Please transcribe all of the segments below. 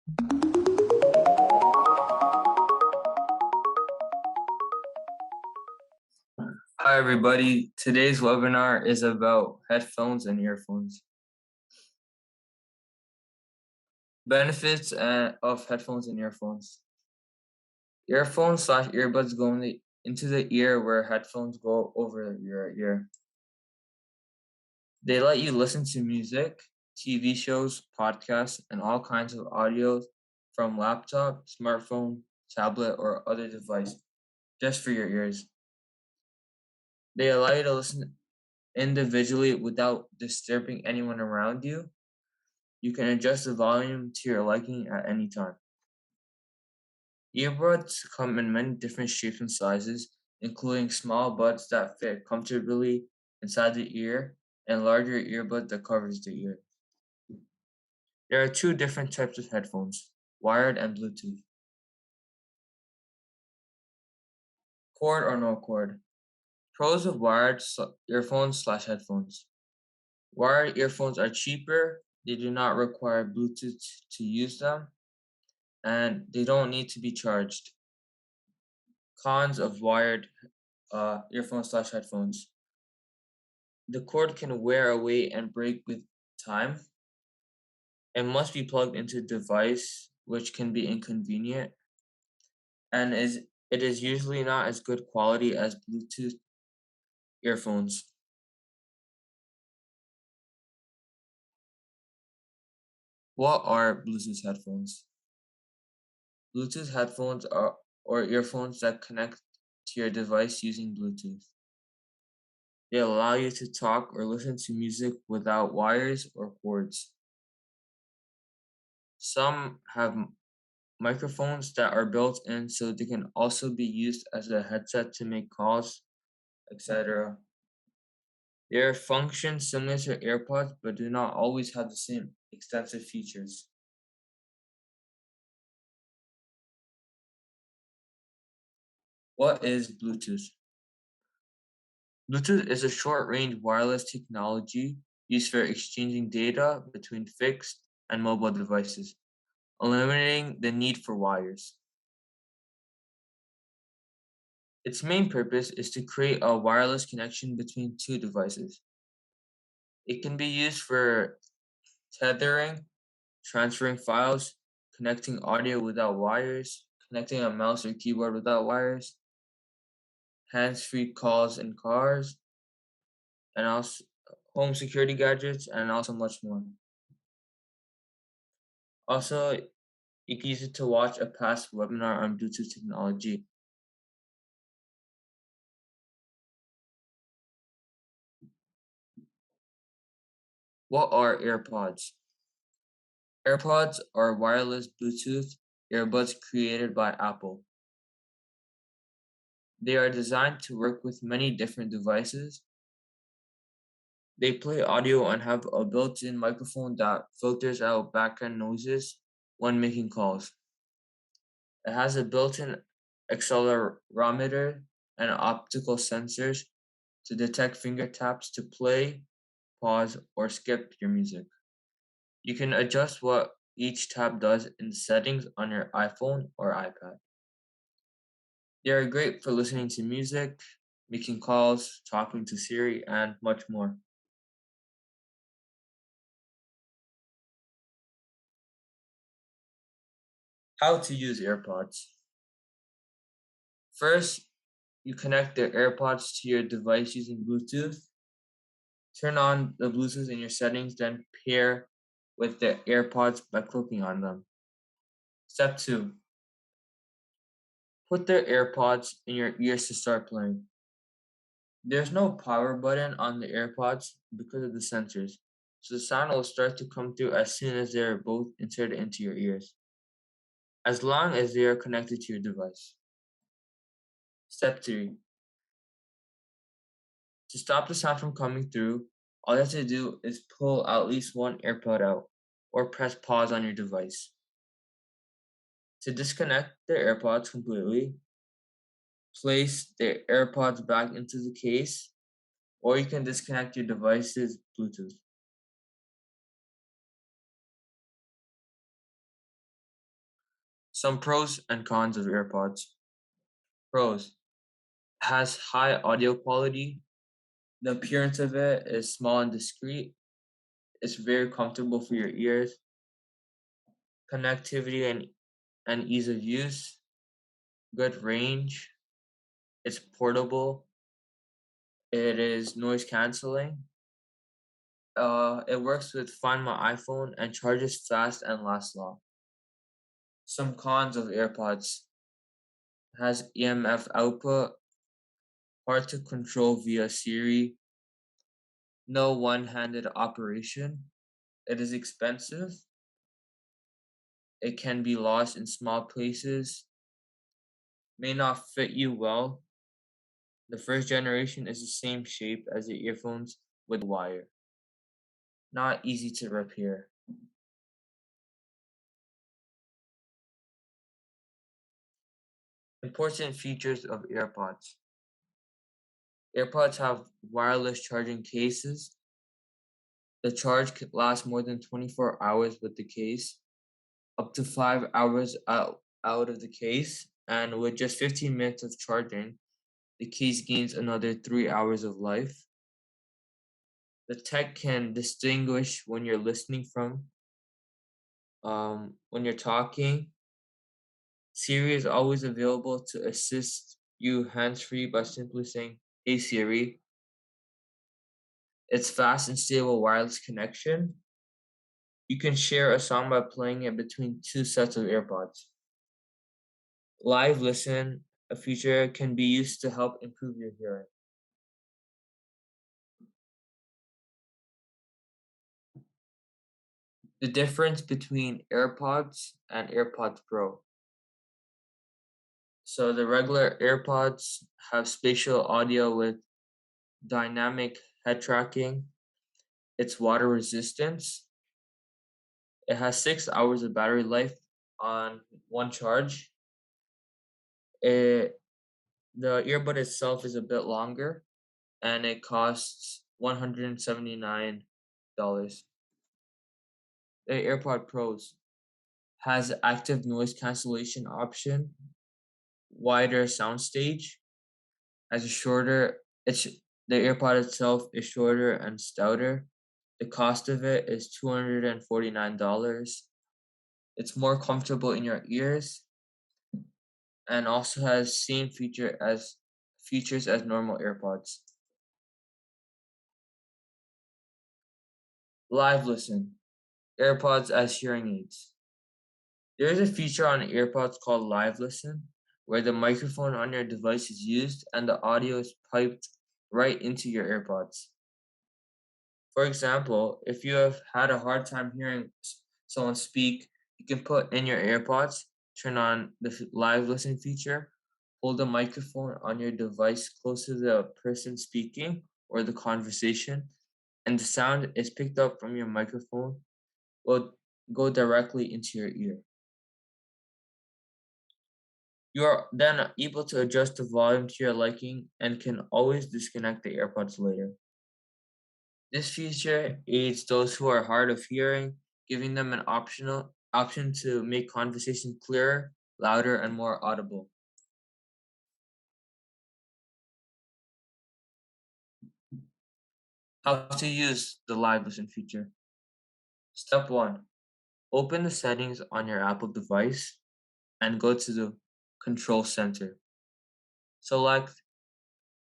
Hi, everybody. Today's webinar is about headphones and earphones. Benefits of headphones and earphones. Earphones / earbuds go into the ear where headphones go over your ear. They let you listen to music, TV shows, podcasts, and all kinds of audio from laptop, smartphone, tablet, or other device just for your ears. They allow you to listen individually without disturbing anyone around you. You can adjust the volume to your liking at any time. Earbuds come in many different shapes and sizes, including small buds that fit comfortably inside the ear and larger earbuds that covers the ear. There are two different types of headphones, wired and Bluetooth. Cord or no cord. Pros of wired earphones / headphones. Wired earphones are cheaper, they do not require Bluetooth to use them, and they don't need to be charged. Cons of wired earphones / headphones. The cord can wear away and break with time. It must be plugged into a device, which can be inconvenient, and it is usually not as good quality as Bluetooth earphones. What are Bluetooth headphones? Bluetooth headphones are or earphones that connect to your device using Bluetooth. They allow you to talk or listen to music without wires or cords. Some have microphones that are built in so they can also be used as a headset to make calls, etc. They function similar to AirPods but do not always have the same extensive features. What is Bluetooth? Bluetooth is a short-range wireless technology used for exchanging data between fixed and mobile devices, eliminating the need for wires. Its main purpose is to create a wireless connection between two devices. It can be used for tethering, transferring files, connecting audio without wires, connecting a mouse or keyboard without wires, hands-free calls in cars, and also home security gadgets, and also much more. Also, you can use it to watch a past webinar on Bluetooth technology. What are AirPods? AirPods are wireless Bluetooth earbuds created by Apple. They are designed to work with many different devices. They play audio and have a built-in microphone that filters out background noises when making calls. It has a built-in accelerometer and optical sensors to detect finger taps to play, pause, or skip your music. You can adjust what each tab does in the settings on your iPhone or iPad. They are great for listening to music, making calls, talking to Siri, and much more. How to use AirPods. First, you connect the AirPods to your device using Bluetooth. Turn on the Bluetooth in your settings, then pair with the AirPods by clicking on them. Step 2. Put the AirPods in your ears to start playing. There's no power button on the AirPods because of the sensors, so the sound will start to come through as soon as they're both inserted into your ears, as long as they are connected to your device. Step 3. To stop the sound from coming through, all you have to do is pull at least one AirPod out or press pause on your device. To disconnect the AirPods completely, place the AirPods back into the case, or you can disconnect your device's Bluetooth. Some pros and cons of AirPods. Pros: has high audio quality. The appearance of it is small and discreet. It's very comfortable for your ears. Connectivity and ease of use. Good range. It's portable. It is noise canceling. It works with Find My iPhone and charges fast and lasts long. Some cons of AirPods: has EMF output, hard to control via Siri, no one-handed operation. It is expensive. It can be lost in small places, may not fit you well. The first generation is the same shape as the earphones with wire. Not easy to repair. Important features of AirPods. AirPods have wireless charging cases. The charge could last more than 24 hours with the case, up to 5 hours out of the case, and with just 15 minutes of charging, the case gains another 3 hours of life. The tech can distinguish when you're listening from, when you're talking. Siri is always available to assist you hands-free by simply saying, "Hey Siri." It's fast and stable wireless connection. You can share a song by playing it between two sets of AirPods. Live Listen, a feature can be used to help improve your hearing. The difference between AirPods and AirPods Pro. So the regular AirPods have spatial audio with dynamic head tracking. It's water resistance. It has 6 hours of battery life on one charge. It, the earbud itself is a bit longer and it costs $179. The AirPod Pros has active noise cancellation option, wider soundstage, has a shorter it's the AirPod itself is shorter and stouter. The cost of it is $249. It's more comfortable in your ears and also has same features as normal AirPods. Live Listen, AirPods as hearing aids. There is a feature on AirPods called Live Listen, where the microphone on your device is used and the audio is piped right into your AirPods. For example, if you have had a hard time hearing someone speak, you can put in your AirPods, turn on the live listen feature, hold the microphone on your device close to the person speaking or the conversation, and the sound is picked up from your microphone will go directly into your ear. You are then able to adjust the volume to your liking and can always disconnect the AirPods later. This feature aids those who are hard of hearing, giving them an option to make conversation clearer, louder, and more audible. How to use the live listen feature. Step 1. Open the settings on your Apple device and go to the Control Center. Select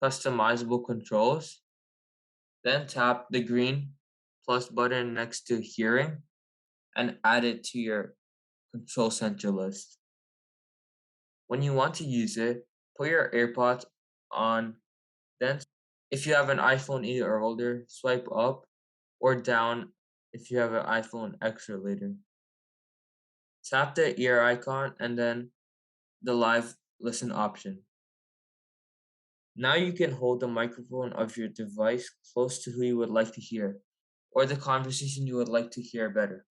Customizable Controls, then tap the green plus button next to Hearing and add it to your Control Center list. When you want to use it, put your AirPods on, then if you have an iPhone 8 or older, swipe up or down if you have an iPhone X or later. Tap the ear icon and then the live listen option. Now you can hold the microphone of your device close to who you would like to hear or the conversation you would like to hear better.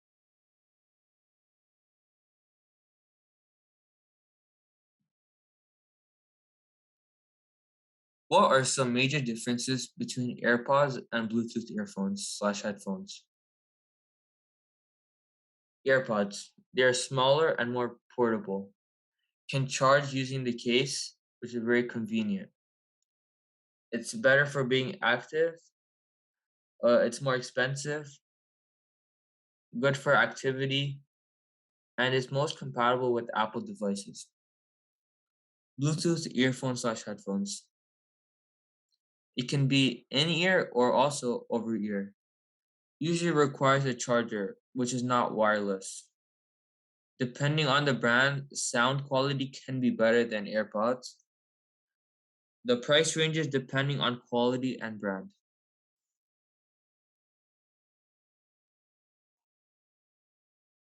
What are some major differences between AirPods and Bluetooth earphones/headphones? AirPods. They are smaller and more portable. Can charge using the case, which is very convenient. It's better for being active. It's more expensive, good for activity, and is most compatible with Apple devices. Bluetooth earphones slash headphones. It can be in ear or also over ear. Usually requires a charger, which is not wireless. Depending on the brand, sound quality can be better than AirPods. The price ranges depending on quality and brand.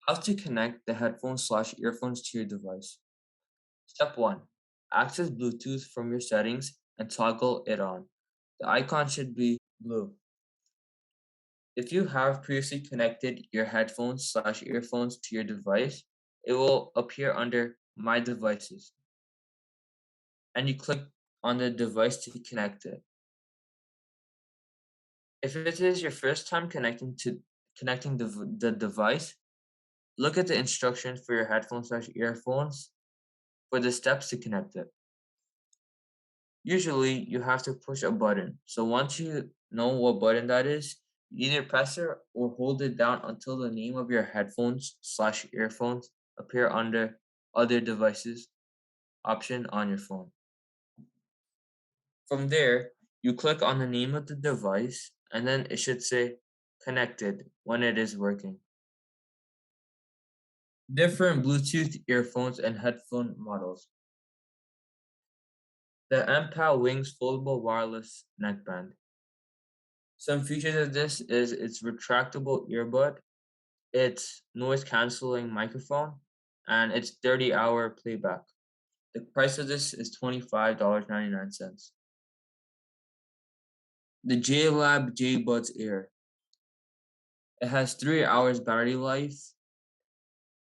How to connect the headphones slash earphones to your device. Step 1. Access Bluetooth from your settings and toggle it on. The icon should be blue. If you have previously connected your headphones slash earphones to your device, it will appear under My Devices, and you click on the device to connect it. If it is your first time connecting the device, look at the instructions for your headphones slash earphones for the steps to connect it. Usually, you have to push a button. So once you know what button that is, you either press it or hold it down until the name of your headphones slash earphones appear under other devices option on your phone. From there, you click on the name of the device and then it should say connected when it is working. Different Bluetooth earphones and headphone models. The MPAL Wings Foldable Wireless Neckband. Some features of this is its retractable earbud, its noise canceling microphone, and its 30-hour playback. The price of this is $25.99. The JLab JBuds Air. It has 3 hours battery life,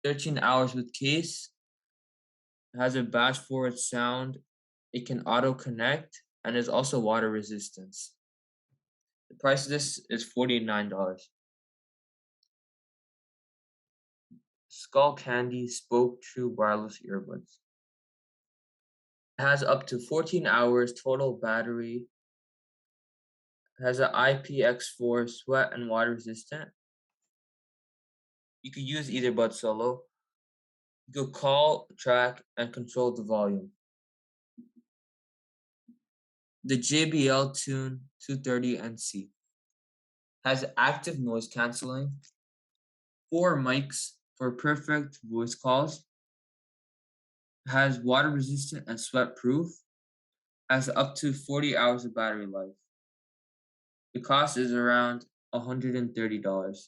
13 hours with case, it has a bass forward sound, it can auto connect, and is also water resistance. The price of this is $49. Skull Candy Spoke True Wireless Earbuds. It has up to 14 hours total battery. It has an IPX4 sweat and water resistant. You could use either bud solo. You could call, track, and control the volume. The JBL Tune 230NC has active noise canceling, 4 mics for perfect voice calls, has water resistant and sweat proof, has up to 40 hours of battery life. The cost is around $130.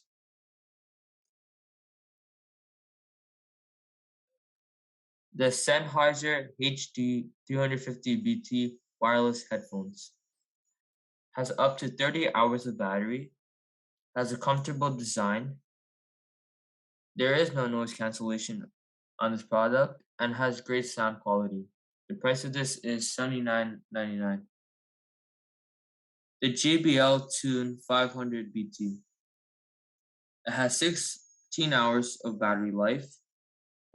The Sennheiser HD 350BT wireless headphones has up to 30 hours of battery, has a comfortable design. There is no noise cancellation on this product and has great sound quality. The price of this is $79.99. The JBL Tune 500BT. It has 16 hours of battery life.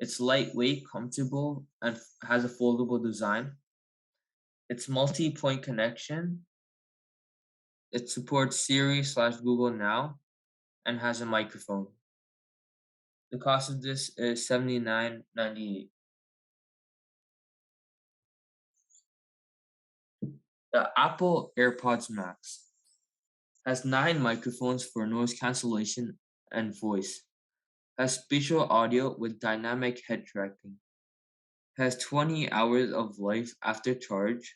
It's lightweight, comfortable, and has a foldable design. It's multi-point connection. It supports Siri slash Google Now and has a microphone. The cost of this is $79.98. The Apple AirPods Max has 9 microphones for noise cancellation and voice. Has spatial audio with dynamic head tracking. Has 20 hours of life after charge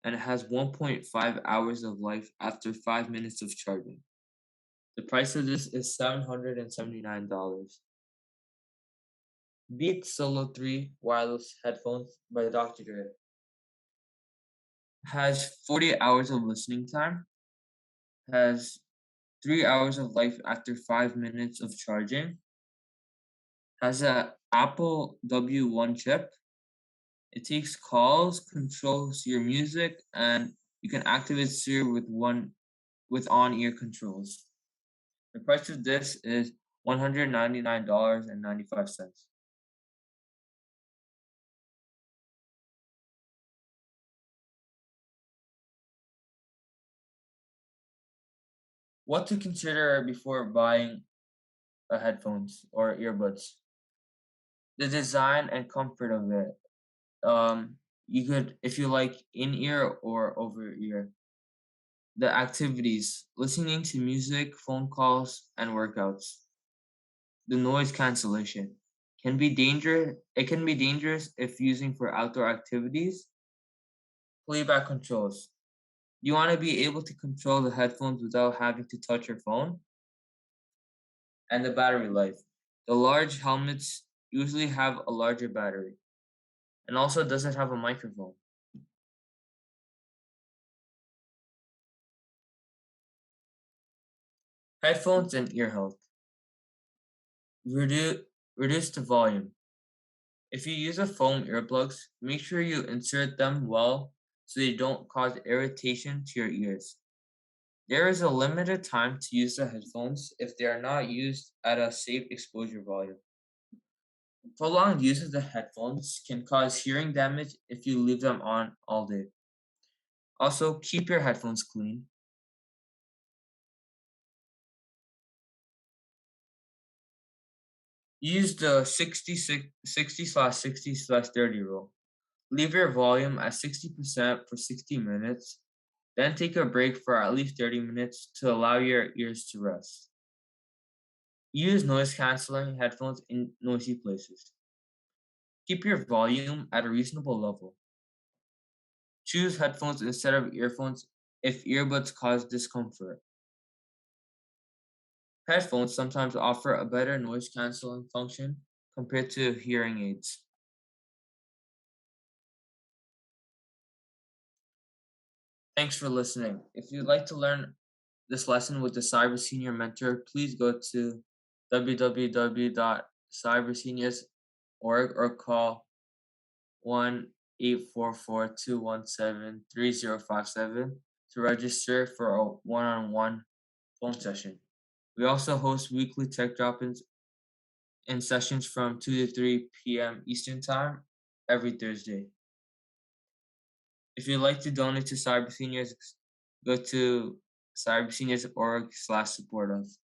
and it has 1.5 hours of life after 5 minutes of charging. The price of this is $779. Beats Solo 3 wireless headphones by Dr. Dre. Has 40 hours of listening time. Has 3 hours of life after 5 minutes of charging. Has a Apple W1 chip. It takes calls, controls your music, and you can activate Siri with on-ear controls. The price of this is $199.95. What to consider before buying headphones or earbuds? The design and comfort of it. You could, if you like in ear or over ear. The activities, listening to music, phone calls, and workouts. The noise cancellation can be dangerous. It can be dangerous if using for outdoor activities. Playback controls. You want to be able to control the headphones without having to touch your phone. And the battery life. The large helmets usually have a larger battery and also doesn't have a microphone. Headphones and ear health. Reduce, reduce the volume. If you use a foam earplugs, make sure you insert them well so they don't cause irritation to your ears. There is a limited time to use the headphones if they are not used at a safe exposure volume. Prolonged use of the headphones can cause hearing damage if you leave them on all day. Also, keep your headphones clean. Use the 60/60/30 rule. Leave your volume at 60% for 60 minutes, then take a break for at least 30 minutes to allow your ears to rest. Use noise canceling headphones in noisy places. Keep your volume at a reasonable level. Choose headphones instead of earphones if earbuds cause discomfort. Headphones sometimes offer a better noise canceling function compared to hearing aids. Thanks for listening. If you'd like to learn this lesson with the Cyber Senior Mentor, please go to www.cyberseniors.org or call 1-844-217-3057 to register for a one-on-one phone session. We also host weekly tech drop-ins in sessions from 2 to 3 p.m. Eastern Time every Thursday. If you'd like to donate to Cyber Seniors, go to cyberseniors.org/support us.